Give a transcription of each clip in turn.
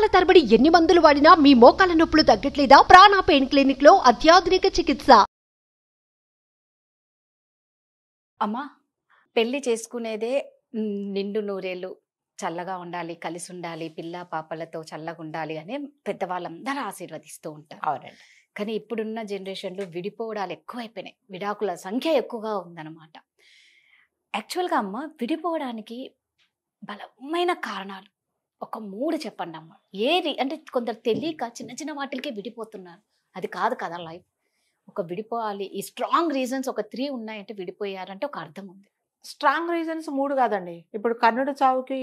సంవత్సరాల తరబడి ఎన్ని మందులు వాడినా మీ మోకాల నొప్పులు తగ్గట్లేదా? ప్రాణ పెయిన్ క్లినిక్ లో అత్యాధునిక చికిత్స. అమ్మా, పెళ్లి చేసుకునేదే నిండు నూరేళ్ళు చల్లగా ఉండాలి, కలిసి ఉండాలి, పిల్ల పాపలతో చల్లగా ఉండాలి అని పెద్దవాళ్ళందరూ ఆశీర్వదిస్తూ ఉంటారు. అవునండి. కానీ ఇప్పుడున్న జనరేషన్లో విడిపోవడాలు ఎక్కువైపోయినాయి, విడాకుల సంఖ్య ఎక్కువగా ఉందన్నమాట. యాక్చువల్గా అమ్మ, విడిపోవడానికి బలమైన కారణాలు ఒక 3 చెప్పండి అమ్మ. ఏది అంటే కొందరు తెలియక చిన్న చిన్న వాటికే విడిపోతున్నారు. అది కాదు కదా లైఫ్. ఒక విడిపోవాలి, ఈ స్ట్రాంగ్ రీజన్స్ ఒక 3 ఉన్నాయంటే విడిపోయారంటే ఒక అర్థం ఉంది. స్ట్రాంగ్ రీజన్స్ 3 కాదండి. ఇప్పుడు కర్ణుడి చావుకి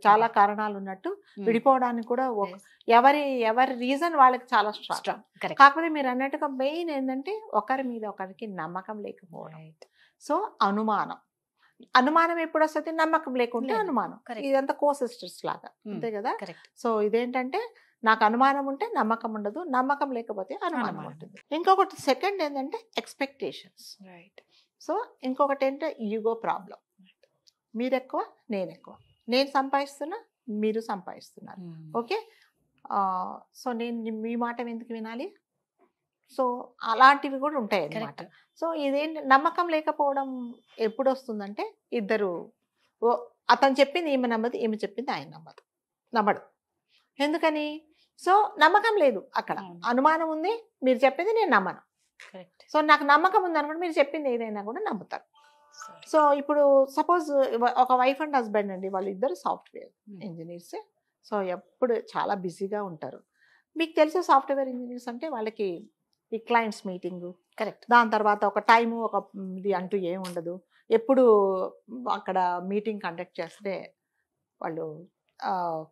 చాలా కారణాలు ఉన్నట్టు విడిపోవడానికి కూడా ఎవరి రీజన్ వాళ్ళకి చాలా స్ట్రాంగ్. కాకపోతే మీరు అన్నట్టుగా మెయిన్ ఏంటంటే ఒకరి మీద ఒకరికి నమ్మకం లేకపోవడం. సో అనుమానం ఎప్పుడు వస్తుంది? నమ్మకం లేకుంటే అనుమానం. ఇదంతా కో సిస్టర్స్ లాగా, అంతే కదా. సో ఇదేంటంటే నాకు అనుమానం ఉంటే నమ్మకం ఉండదు, నమ్మకం లేకపోతే అనుమానం ఉంటుంది. ఇంకొకటి సెకండ్ ఏంటంటే ఎక్స్పెక్టేషన్స్. సో ఇంకొకటి ఏంటంటే ఈగో ప్రాబ్లం. మీరు ఎక్కువ, నేను ఎక్కువ, నేను సంపాదిస్తున్నా, మీరు సంపాదిస్తున్నారు. ఓకే, సో నేను మీ మాట ఎందుకు వినాలి? సో అలాంటివి కూడా ఉంటాయి అన్నమాట. సో ఇదేంటి, నమ్మకం లేకపోవడం ఎప్పుడు వస్తుందంటే ఇద్దరు, అతను చెప్పింది ఈమె నమ్మదు, ఈమె చెప్పింది ఆయన నమ్మడు. ఎందుకని? సో నమ్మకం లేదు అక్కడ, అనుమానం ఉంది. మీరు చెప్పింది నేను నమ్మను. సో నాకు నమ్మకం ఉంది అనుకోండి, మీరు చెప్పింది ఏదైనా కూడా నమ్ముతారు. సో ఇప్పుడు సపోజ్ ఒక వైఫ్ అండ్ హస్బెండ్ అండి, వాళ్ళు ఇద్దరు సాఫ్ట్వేర్ ఇంజనీర్స్. సో ఎప్పుడు చాలా బిజీగా ఉంటారు. మీకు తెలిసే సాఫ్ట్వేర్ ఇంజనీర్స్ అంటే వాళ్ళకి ఈ క్లయింట్స్ మీటింగు, కరెక్ట్, దాని తర్వాత ఒక టైము, ఒక ఇది అంటూ ఏమి ఉండదు. ఎప్పుడు అక్కడ మీటింగ్ కండక్ట్ చేస్తే వాళ్ళు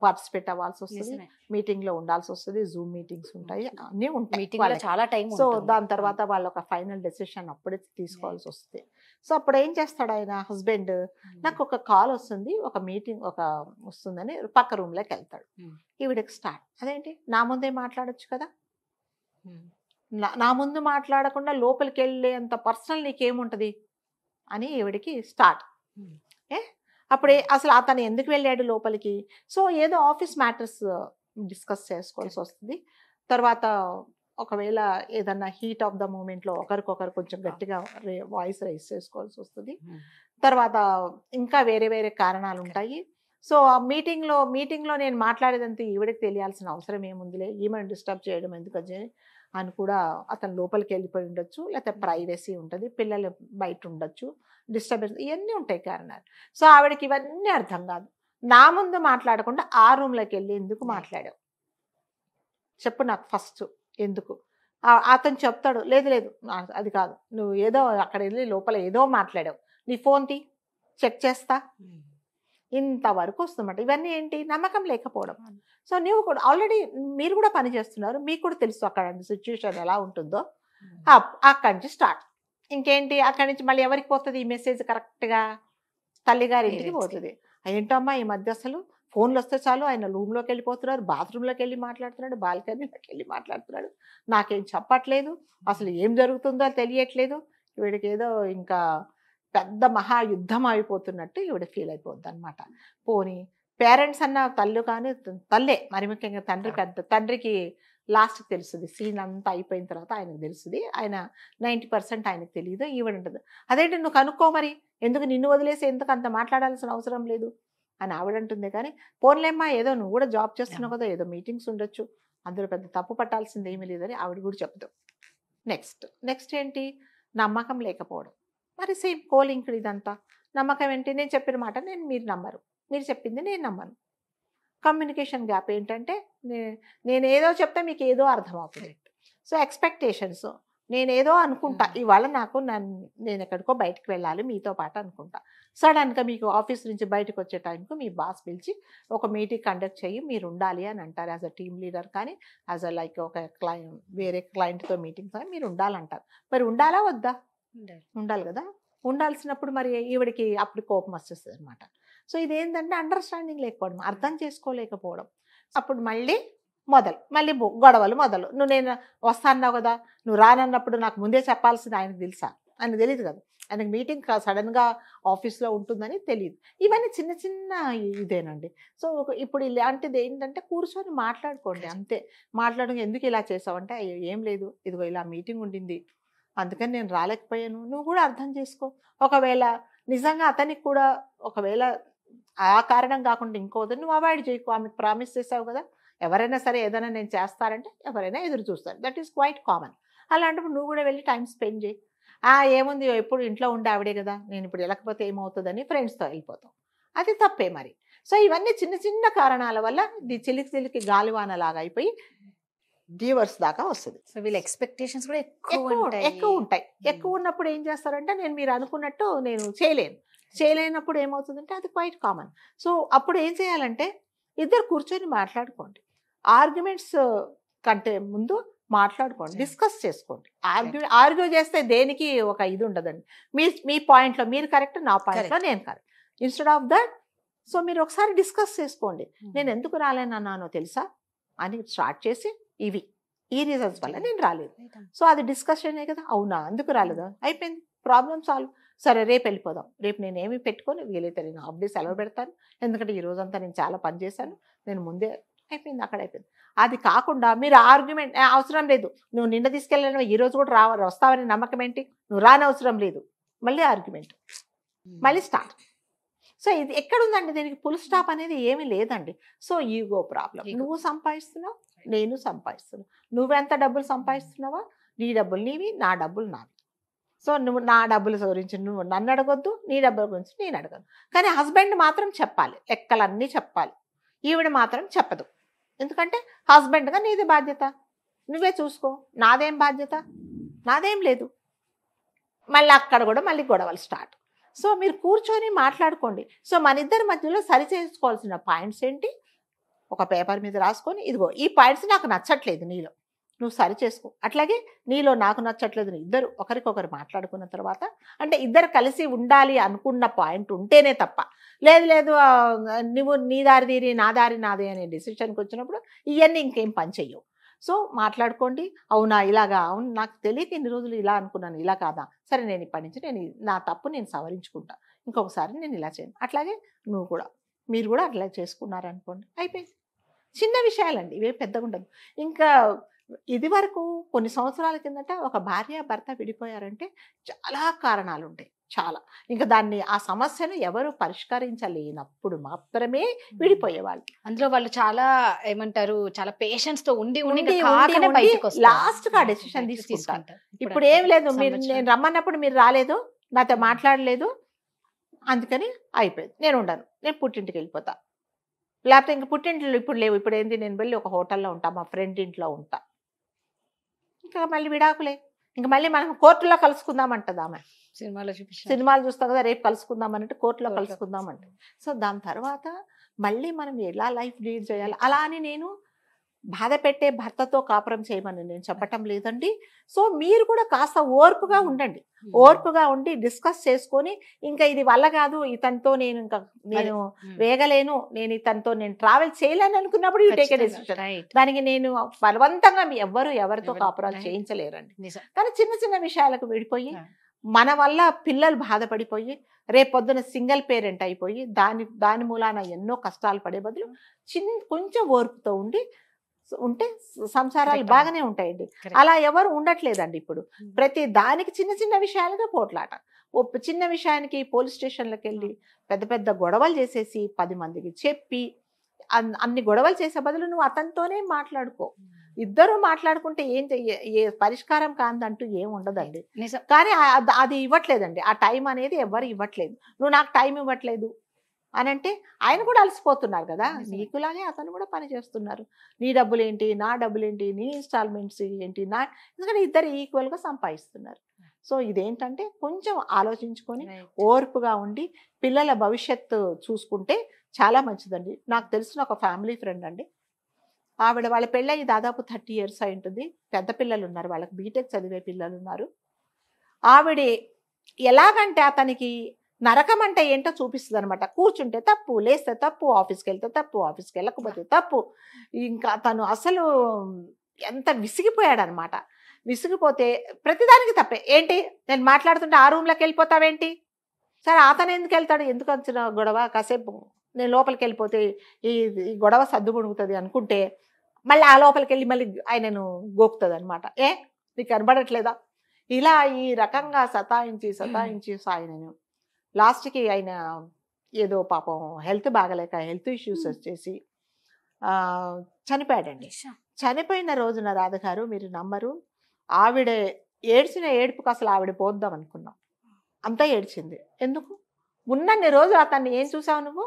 పార్టిసిపేట్ అవ్వాల్సి వస్తుంది, మీటింగ్లో ఉండాల్సి వస్తుంది, జూమ్ మీటింగ్స్ ఉంటాయి, అన్నీ ఉంటాయి, చాలా టైం. సో దాని తర్వాత వాళ్ళు ఒక ఫైనల్ డెసిషన్ అప్పుడే తీసుకోవాల్సి వస్తుంది. సో అప్పుడు ఏం చేస్తాడు ఆయన హస్బెండ్, నాకు ఒక కాల్ వస్తుంది, ఒక మీటింగ్ వస్తుందని పక్క రూమ్లోకి వెళ్తాడు. ఈవిడకి స్టార్ట్, అదేంటి నా ముందే మాట్లాడొచ్చు కదా, నా ముందు మాట్లాడకుండా లోపలికి వెళ్ళేంత పర్సనల్ నీకేముంటుంది అని ఈవిడికి స్టార్ట్. అప్పుడే అసలు అతను ఎందుకు వెళ్ళాడు లోపలికి? సో ఏదో ఆఫీస్ మ్యాటర్స్ డిస్కస్ చేసుకోవాల్సి వస్తుంది. తర్వాత ఒకవేళ ఏదన్నా హీట్ ఆఫ్ ద మూమెంట్లో ఒకరికొకరు కొంచెం గట్టిగా వాయిస్ రైజ్ చేసుకోవాల్సి వస్తుంది. తర్వాత ఇంకా వేరే వేరే కారణాలు ఉంటాయి. సో ఆ మీటింగ్లో నేను మాట్లాడేదంతా ఈవిడికి తెలియాల్సిన అవసరం ఏముందిలే, ఈమెను డిస్టర్బ్ చేయడం ఎందుకు అని కూడా అతను లోపలికి వెళ్ళిపోయి ఉండొచ్చు, లేకపోతే ప్రైవసీ ఉంటుంది, పిల్లలు బయట ఉండొచ్చు, డిస్టర్బెన్స్, ఇవన్నీ ఉంటాయి కారణాలు. సో ఆవిడకి ఇవన్నీ అర్థం కాదు. నా ముందు మాట్లాడకుండా ఆ రూమ్లోకి వెళ్ళి ఎందుకు మాట్లాడావు చెప్పు నాకు ఫస్ట్, ఎందుకు? అతను చెప్తాడు, లేదు అది కాదు, నువ్వు ఏదో అక్కడ వెళ్ళి లోపల ఏదో మాట్లాడావు, నీ ఫోన్ తీ చెక్ చేస్తా, ఇంతవరకు వస్తుందన్నమాట. ఇవన్నీ ఏంటి? నమ్మకం లేకపోవడం. సో నువ్వు కూడా ఆల్రెడీ, మీరు కూడా పని చేస్తున్నారు, మీకు కూడా తెలుసు అక్కడ సిచ్యువేషన్ ఎలా ఉంటుందో. అక్కడి నుంచి స్టార్ట్. ఇంకేంటి, అక్కడి నుంచి మళ్ళీ ఎవరికి పోతుంది ఈ మెసేజ్? కరెక్ట్గా తల్లిగారి ఇంటికి పోతుంది. ఏంటమ్మా ఈ మధ్య అసలు ఫోన్లు వస్తే చాలు ఆయన రూమ్లోకి వెళ్ళిపోతున్నారు, బాత్రూంలోకి వెళ్ళి మాట్లాడుతున్నాడు, బాల్కనీలోకి వెళ్ళి మాట్లాడుతున్నాడు, నాకేం చెప్పట్లేదు, అసలు ఏం జరుగుతుందో తెలియట్లేదు. వీడికి ఏదో ఇంకా పెద్ద మహాయుద్ధం అయిపోతున్నట్టు ఈవిడ ఫీల్ అయిపోద్ది అనమాట. పోనీ పేరెంట్స్ అన్న తల్లు కానీ, తల్లే మరి ముఖ్యంగా తండ్రికి లాస్ట్కి తెలుస్తుంది, సీన్ అంతా అయిపోయిన తర్వాత ఆయనకు తెలుస్తుంది. ఆయన 90% ఆయనకు తెలియదు. ఈవిడ ఉంటుంది, అదేంటి నువ్వు కనుక్కో మరి, ఎందుకు నిన్ను వదిలేసి ఎందుకు అంత మాట్లాడాల్సిన అవసరం లేదు అని ఆవిడంటుంది. కానీ పోన్లేమ్మా, ఏదో నువ్వు కూడా జాబ్ చేస్తున్నావు కదా, ఏదో మీటింగ్స్ ఉండొచ్చు, అందులో పెద్ద తప్పు పట్టాల్సింది ఏమీ లేదని ఆవిడ కూడా చెప్తావు. నెక్స్ట్ ఏంటి? నమ్మకం లేకపోవడం. మరి సేమ్ కోలింక్ ఇదంతా. నమ్మకం ఏంటి? నేను చెప్పిన మాట మీరు నమ్మరు, మీరు చెప్పింది నేను నమ్మను. కమ్యూనికేషన్ గ్యాప్ ఏంటంటే నేను ఏదో చెప్తే మీకు ఏదో అర్థమవుతుంది. సో ఎక్స్పెక్టేషన్స్, నేను ఏదో అనుకుంటా, ఇవాళ నేను ఎక్కడికో బయటకు వెళ్ళాలి మీతో పాటు అనుకుంటా, సడన్గా మీకు ఆఫీస్ నుంచి బయటకు వచ్చే టైంకు మీ బాస్ పిలిచి ఒక మీటింగ్ కండక్ట్ చేయి, మీరు ఉండాలి అని అంటారు. యాజ్ అ టీమ్ లీడర్ కానీ, యాజ్ అ లైక్ ఒక వేరే క్లయింట్తో మీటింగ్స్ కానీ మీరు ఉండాలంటారు. మరి ఉండాలా వద్దా? ఉండాలి కదా. ఉండాల్సినప్పుడు మరి ఈవిడికి అప్పుడు కోపం వచ్చేస్తుంది అనమాట. సో ఇదేంటంటే అండర్స్టాండింగ్ లేకపోవడం, అర్థం చేసుకోలేకపోవడం. అప్పుడు మళ్ళీ గొడవలు మొదలు. నేను వస్తాన్నావు కదా, నువ్వు రానన్నప్పుడు నాకు ముందే చెప్పాల్సింది ఆయనకు తెలుసా? ఆయనకు తెలియదు కదా, ఆయనకు మీటింగ్ సడన్గా ఆఫీస్లో ఉంటుందని తెలియదు. ఇవన్నీ చిన్న చిన్న ఇదేనండి. సో ఇప్పుడు ఇలాంటిది ఏంటంటే కూర్చొని మాట్లాడుకోండి అంతే. మాట్లాడుకుని ఎందుకు ఇలా చేసావంటే అయ్యో ఏం లేదు, ఇదిగో ఇలా మీటింగ్ ఉండింది అందుకని నేను రాలేకపోయాను, నువ్వు కూడా అర్థం చేసుకో. ఒకవేళ నిజంగా అతనికి కూడా ఒకవేళ ఆ కారణం కాకుండా ఇంకోది నువ్వు అవాయిడ్ చేయకు, ఆమెకు ప్రామిస్ చేసావు కదా, ఎవరైనా సరే ఏదైనా నేను చేస్తారంటే ఎవరైనా ఎదురు చూస్తారు, దట్ ఈస్ క్వైట్ కామన్. అలాంటప్పుడు నువ్వు కూడా వెళ్ళి టైం స్పెండ్ చేయి. ఏముంది ఎప్పుడు ఇంట్లో ఉండే ఆవిడే కదా, నేను ఇప్పుడు వెళ్ళకపోతే ఏమవుతుందని ఫ్రెండ్స్తో వెళ్ళిపోతాం, అది తప్పే మరి. సో ఇవన్నీ చిన్న చిన్న కారణాల వల్ల ఇది చిలికి చిలికి గాలివానలాగా అయిపోయి డివోర్స్ దాకా వస్తుంది. సో వీళ్ళ ఎక్స్పెక్టేషన్స్ కూడా ఎక్కువ ఉంటాయి. ఎక్కువ ఉన్నప్పుడు ఏం చేస్తారంటే నేను మీరు అనుకున్నట్టు నేను చేయలేనప్పుడు ఏమవుతుందంటే అది క్వైట్ కామన్. సో అప్పుడు ఏం చేయాలంటే ఇద్దరు కూర్చొని మాట్లాడుకోండి. ఆర్గ్యుమెంట్స్ కంటే ముందు మాట్లాడుకోండి, డిస్కస్ చేసుకోండి. ఆర్గ్యూ చేస్తే దేనికి ఒక ఇది ఉండదండి. మీ పాయింట్లో మీరు కరెక్ట్, నా పాయింట్లో నేను correct. Instead of that so మీరు ఒకసారి డిస్కస్ చేసుకోండి. నేను ఎందుకు రాలేనన్నానో తెలుసా అని స్టార్ట్ చేసి ఈ రీజన్స్ వల్ల నేను రాలేదు. సో అది డిస్కషనే కదా, అవునా ఎందుకు రాలేదా, అయిపోయింది, ప్రాబ్లం సాల్వ్. సరే రేపు వెళ్ళిపోదాం, రేపు నేను ఏమి పెట్టుకొని వీలైతే నేను హాఫ్ డే సెలవు పెడతాను, ఎందుకంటే ఈ రోజంతా నేను చాలా పని చేశాను, నేను ముందే అయిపోయింది, అక్కడ అయిపోయింది. అది కాకుండా మీరు ఆర్గ్యుమెంట్ అవసరం లేదు, నువ్వు నిన్న తీసుకెళ్ళిన ఈ రోజు కూడా వస్తావని నమ్మకం ఏంటి, నువ్వు రానవసరం లేదు, మళ్ళీ ఆర్గ్యుమెంట్, మళ్ళీ స్టార్ట్. సో ఇది ఎక్కడుందండి, దీనికి ఫుల్ స్టాప్ అనేది ఏమీ లేదండి. So ego problem. నువ్వు సంపాదిస్తున్నావు, నేను సంపాదిస్తున్నావు, నువ్వెంత డబ్బులు సంపాదిస్తున్నావా, నీ డబ్బులు నీవి, నా డబ్బులు నావి. సో నువ్వు నా డబ్బుల గురించి నువ్వు నన్ను అడగొద్దు, నీ డబ్బుల గురించి నేను అడగను. కానీ హస్బెండ్ మాత్రం చెప్పాలి, లెక్కలన్నీ చెప్పాలి. ఈవిడ మాత్రం చెప్పదు, ఎందుకంటే హస్బెండ్గా నీది బాధ్యత, నువ్వే చూసుకో, నాదేం బాధ్యత, నాదేం లేదు. మళ్ళీ అక్కడ కూడా మళ్ళీ గొడవలు స్టార్ట్. సో మీరు కూర్చొని మాట్లాడుకోండి. సో మన ఇద్దరి మధ్యలో సరి చేసుకోవాల్సిన పాయింట్స్ ఏంటి, ఒక పేపర్ మీద రాసుకొని ఇదిగో ఈ పాయింట్స్ నాకు నచ్చట్లేదు నీలో, నువ్వు సరి చేసుకో, అట్లాగే నీలో నాకు నచ్చట్లేదు, ఇద్దరు ఒకరికొకరు మాట్లాడుకున్న తర్వాత, అంటే ఇద్దరు కలిసి ఉండాలి అనుకున్న పాయింట్ ఉంటేనే తప్ప, లేదు నువ్వు నీ దారి తీరి నా దారి నాదే అనే డెసిషన్కి వచ్చినప్పుడు ఇవన్నీ ఇంకేం పని చెయ్యవు. సో మాట్లాడుకోండి, అవునా ఇలాగా, అవును నాకు తెలియక ఇన్ని రోజులు ఇలా అనుకున్నాను, ఇలా కాదా, సరే నేను ఇప్పటి నుంచి నా తప్పు నేను సవరించుకుంటా, ఇంకొకసారి నేను ఇలా చేయను. అట్లాగే మీరు కూడా అట్లా చేసుకున్నారనుకోండి, అయిపోయింది. చిన్న విషయాలండి, ఇవే పెద్దగా ఉండదు. ఇంకా ఇది వరకు కొన్ని సంవత్సరాల కిందట ఒక భార్య భర్త విడిపోయారంటే చాలా కారణాలు ఉంటాయి, చాలా. ఇంకా ఆ సమస్యను ఎవరు పరిష్కరించలేనప్పుడు మాత్రమే విడిపోయేవాళ్ళు. అందులో వాళ్ళు చాలా ఏమంటారు, చాలా పేషెన్స్ తో ఉండి లాస్ట్ గా డెసిషన్ తీసుకుంటారు. ఇప్పుడు ఏం లేదు, నేను రమ్మన్నప్పుడు మీరు రాలేదు, నాతో మాట్లాడలేదు, అందుకని అయిపోయింది, నేను ఉండను, నేను పుట్టింటికి వెళ్ళిపోతా, లేకపోతే ఇంక పుట్టింట్లో ఇప్పుడు లేవు, ఇప్పుడు ఏంటి నేను వెళ్ళి ఒక హోటల్లో ఉంటా, మా ఫ్రెండ్ ఇంట్లో ఉంటా, ఇంకా మళ్ళీ విడాకులే, ఇంకా మళ్ళీ మనం కోర్టులో కలుసుకుందామంటది ఆమె. సినిమాలు చూస్తాం కదా, రేపు కలుసుకుందామనంటే కోర్టులో కలుసుకుందామంట. సో దాని తర్వాత మళ్ళీ మనం ఎలా లైఫ్ లీడ్ చేయాలి, అలా అని నేను బాధ పెట్టే భర్తతో కాపురం చేయమని నేను చెప్పటం లేదండి. సో మీరు కూడా కాస్త ఓర్పుగా ఉండండి, ఓర్పుగా ఉండి డిస్కస్ చేసుకొని, ఇంకా ఇది వల్ల కాదు, ఇతనితో నేను వేగలేను, నేను ఇతనితో నేను ట్రావెల్ చేయలేను అనుకున్నప్పుడు యూ టేక్ ఎ డెసిషన్. దానికి నేను బలవంతంగా ఎవరితో కాపురాలు చేయించలేరండి. కానీ చిన్న చిన్న విషయాలకు విడిపోయి మన వల్ల పిల్లలు బాధపడిపోయి రేపు పొద్దున సింగిల్ పేరెంట్ అయిపోయి దాని మూలాన ఎన్నో కష్టాలు పడే బదులు కొంచెం ఓర్పుతో ఉంటే సంసారాలు బాగానే ఉంటాయండి. అలా ఎవరు ఉండట్లేదండి ఇప్పుడు. ప్రతి దానికి చిన్న చిన్న విషయాలుగా పోట్లాట, చిన్న విషయానికి పోలీస్ స్టేషన్లకు వెళ్ళి పెద్ద పెద్ద గొడవలు చేసేసి 10 మందికి చెప్పి అన్ని గొడవలు చేసే బదులు నువ్వు అతనితోనే మాట్లాడుకో. ఇద్దరు మాట్లాడుకుంటే ఏ పరిష్కారం కాదంటూ ఏం ఉండదండి. కానీ అది ఇవ్వట్లేదండి, ఆ టైం అనేది ఎవరు ఇవ్వట్లేదు. నువ్వు నాకు టైం ఇవ్వట్లేదు అని అంటే ఆయన కూడా అలసిపోతున్నారు కదా, నీకులాగే అతను కూడా పని చేస్తున్నారు. నీ డబ్బులు ఏంటి, నా డబ్బులు ఏంటి, నీ ఇన్స్టాల్మెంట్స్ ఏంటి, ఎందుకంటే ఇద్దరు ఈక్వల్గా సంపాదిస్తున్నారు. సో ఇదేంటంటే కొంచెం ఆలోచించుకొని ఓర్పుగా ఉండి పిల్లల భవిష్యత్తు చూసుకుంటే చాలా మంచిదండి. నాకు తెలిసిన ఒక ఫ్యామిలీ ఫ్రెండ్ అండి, వాళ్ళ పెళ్ళయి దాదాపు 30 years అయి ఉంటుంది. పెద్ద పిల్లలు ఉన్నారు, వాళ్ళకి బీటెక్ చదివే పిల్లలు ఉన్నారు. ఆవిడ ఎలాగంటే అతనికి నరకం అంటే ఏంటో చూపిస్తుంది అనమాట. కూర్చుంటే తప్పు, లేస్తే తప్పు, ఆఫీస్కి వెళ్తే తప్పు, ఆఫీస్కి వెళ్ళకపోతే తప్పు. ఇంకా తను అసలు ఎంత విసిగిపోయాడనమాట. విసిగిపోతే ప్రతిదానికి తప్పే. ఏంటి నేను మాట్లాడుతుంటే ఆ రూమ్లోకి వెళ్ళిపోతావేంటి, సరే అతను ఎందుకు వెళ్తాడు, ఎందుకు వచ్చిన గొడవ, కాసేపు నేను లోపలికి వెళ్ళిపోతే ఈ ఈ గొడవ సర్దుముణుగుతుంది అనుకుంటే మళ్ళీ ఆ లోపలికి వెళ్ళి మళ్ళీ ఆయనను గోకుతుంది అనమాట. నీకు కనబడట్లేదా, ఇలా ఈ రకంగా సతాయించి ఆయనను లాస్ట్కి ఆయన ఏదో పాపం హెల్త్ బాగలేక హెల్త్ ఇష్యూస్ వచ్చేసి చనిపోయాడండి. చనిపోయిన రోజున రాధగారు మీరు నమ్మరు, ఆవిడ ఏడ్చిన ఏడుపుకు అసలు ఆవిడ పోద్దాం అనుకున్నాం, అంతా ఏడ్చింది. ఎందుకు, ఉన్నన్ని రోజులు అతన్ని ఏం చూసావు నువ్వు,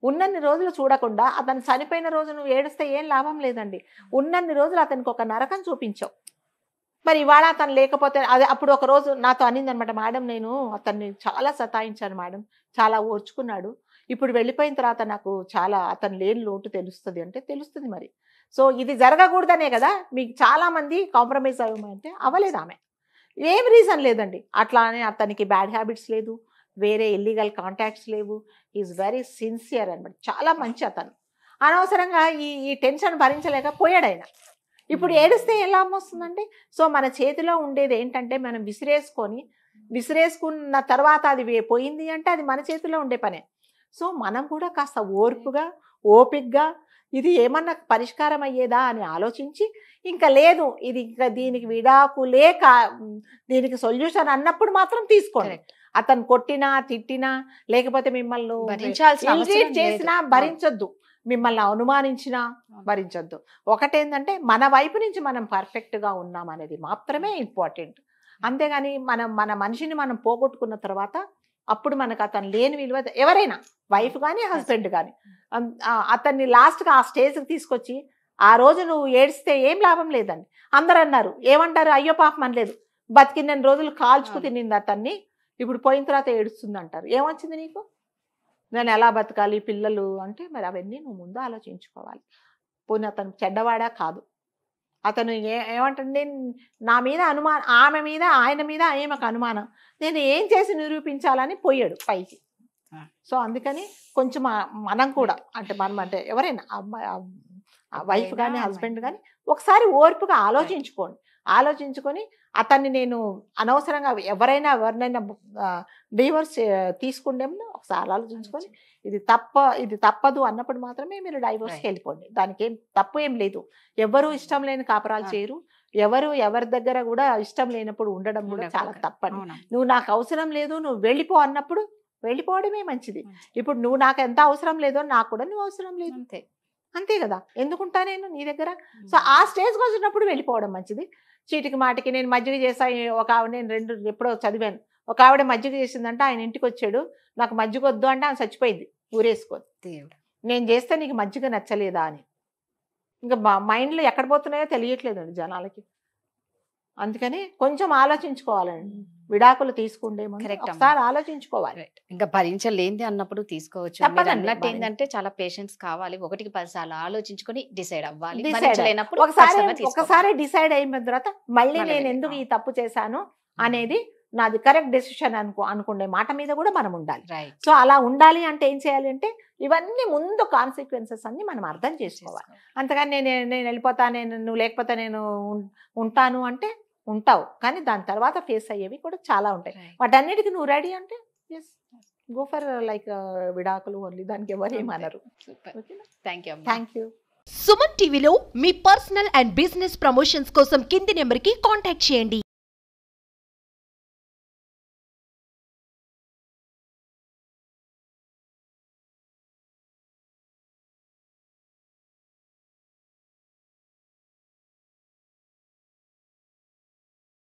ఉన్నన్ని రోజులు చూడకుండా అతను చనిపోయిన రోజు నువ్వు ఏడిస్తే ఏం లాభం లేదండి. ఉన్నన్ని రోజులు అతనికి ఒక నరకం చూపించావు. మరి ఇవాళ అతను లేకపోతే అదే అప్పుడు ఒక రోజు నాతో అనింది అనమాట, మేడం నేను అతన్ని చాలా సతాయించాను మేడం, చాలా ఓర్చుకున్నాడు, ఇప్పుడు వెళ్ళిపోయిన తర్వాత నాకు చాలా అతను లేని లోటు తెలుస్తుంది అంటే. తెలుస్తుంది మరి. సో ఇది జరగకూడదనే కదా మీకు చాలా మంది కాంప్రమైజ్ అవ్వమంటే అవ్వలేదు. ఆమె ఏం రీజన్ లేదండి, అట్లానే అతనికి బ్యాడ్ హ్యాబిట్స్ లేదు, వేరే ఇల్లీగల్ కాంటాక్ట్స్ లేవు, ఈజ్ వెరీ సిన్సియర్ అనమాట, చాలా మంచి అతను. అనవసరంగా ఈ టెన్షన్ భరించలేక పోయాడు ఆయన. ఇప్పుడు ఏడిస్తే ఎలా వస్తుందండి. సో మన చేతిలో ఉండేది ఏంటంటే మనం విసిరేసుకున్న తర్వాత అది పోయింది అంటే అది మన చేతిలో ఉండే పనే. సో మనం కూడా కాస్త ఓర్పుగా ఓపికగా ఇది ఏమన్నా పరిష్కారం అయ్యేదా అని ఆలోచించి, ఇంకా లేదు ఇది ఇంకా దీనికి విడాకులే దీనికి సొల్యూషన్ అన్నప్పుడు మాత్రం తీసుకోండి. అతను కొట్టినా తిట్టినా లేకపోతే మిమ్మల్ని చేసినా భరించొద్దు, మిమ్మల్ని అనుమానించినా భరించొద్దు. ఒకటేంటంటే మన వైపు నుంచి మనం పర్ఫెక్ట్గా ఉన్నాం అనేది మాత్రమే ఇంపార్టెంట్. అంతేగాని మన మనిషిని మనం పోగొట్టుకున్న తర్వాత అప్పుడు మనకు అతను లేని విలువ, ఎవరైనా వైఫ్ కానీ హస్బెండ్ కానీ అతన్ని లాస్ట్గా ఆ స్టేజ్కి తీసుకొచ్చి ఆ రోజు నువ్వు ఏడిస్తే ఏం లాభం లేదండి. అందరు అన్నారు, ఏమంటారు, అయ్యో పాపం అనలేదు, బతికిన్న రోజులు కాల్చుకు తినింది అతన్ని, ఇప్పుడు పోయిన తర్వాత ఏడుస్తుంది అంటారు. ఏమొచ్చింది నీకు, నేను ఎలా బతకాలి పిల్లలు అంటే, మరి అవన్నీ నువ్వు ముందు ఆలోచించుకోవాలి. పోనీ అతను చెడ్డవాడా కాదు, అతను ఏమంటే నా మీద అనుమానం, ఆమె మీద ఆయన మీద ఆమెకు అనుమానం, నేను ఏం చేసి నిరూపించాలని పోయాడు పైకి. సో అందుకని కొంచెం మనం కూడా అంటే మనం అంటే ఎవరైనా వైఫ్ కానీ హస్బెండ్ కానీ ఒకసారి ఓర్పుగా ఆలోచించుకొని అతన్ని నేను అనవసరంగా ఎవరైనా డివోర్స్ తీసుకుండేమో ఒకసారి ఆలోచించుకొని ఇది తప్పదు అన్నప్పుడు మాత్రమే మీరు డైవోర్స్కి వెళ్ళిపోండి. దానికి ఏం తప్పు ఏం లేదు. ఎవరు ఇష్టం లేని కాపురాలు చేయరు, ఎవరి దగ్గర కూడా ఇష్టం లేనప్పుడు ఉండడం కూడా చాలా తప్పని. నువ్వు నాకు అవసరం లేదు నువ్వు వెళ్ళిపో అన్నప్పుడు వెళ్ళిపోవడమే మంచిది. ఇప్పుడు నువ్వు నాకు ఎంత అవసరం లేదో నాకు కూడా నువ్వు అవసరం లేదు, అంతే కదా, ఎందుకుంటా నేను నీ దగ్గర. సో ఆ స్టేజ్కి వచ్చినప్పుడు వెళ్ళిపోవడం మంచిది. చీటికి మాటికి నేను మజ్జిగ చేసా, ఒక ఆవిడ నేను ఎప్పుడో చదివాను, ఒక ఆవిడ మజ్జిగ చేసిందంటే ఆయన ఇంటికి వచ్చాడు, నాకు మజ్జిగ వద్దు అంటే ఆమె చచ్చిపోయింది ఊరేసుకోదు. నేను చేస్తే నీకు మజ్జిగ నచ్చలేదా అని. ఇంకా మైండ్లో ఎక్కడ పోతున్నాయో తెలియట్లేదండి జనాలకి. అందుకని కొంచెం ఆలోచించుకోవాలండి, విడాకులు తీసుకుంటే ఒకసారి ఆలోచించుకోవాలి. ఇంకా భరించలేంది అన్నప్పుడు తీసుకోవచ్చు. అన్నట్టు ఏంటంటే చాలా పేషెన్స్ కావాలి, 1కి 10 సార్లు ఆలోచించుకొని డిసైడ్ అవ్వాలి. ఒకసారి డిసైడ్ అయిన తర్వాత మళ్ళీ నేను ఎందుకు ఈ తప్పు చేశాను అనేది నాది కరెక్ట్ డెసిషన్ అనుకునే మాట మీద కూడా మనం ఉండాలి. సో అలా ఉండాలి అంటే ఏం చేయాలి అంటే ఇవన్నీ ముందు కాన్సిక్వెన్సెస్ అన్ని మనం అర్థం చేసుకోవాలి. అంతగాని నేను వెళ్ళిపోతా, నువ్వు లేకపోతే నేను ఉంటాను అంటే ఉంటావు, కానీ దాని తర్వాత ఫేస్ అయ్యేవి కూడా చాలా ఉంటాయి. వాటన్నిటికీ నువ్వు రెడీ అంటే ఎస్ గో ఫర్ లైక్ విడాకులు ఓన్లీ, దానికి ఎవరు ఏమన్నారు. Thank you. సుమన్ టీవీలో మీ పర్సనల్ అండ్ బిజినెస్ ప్రమోషన్స్ కోసం కింది నెంబర్కి కాంటాక్ట్ చేయండి.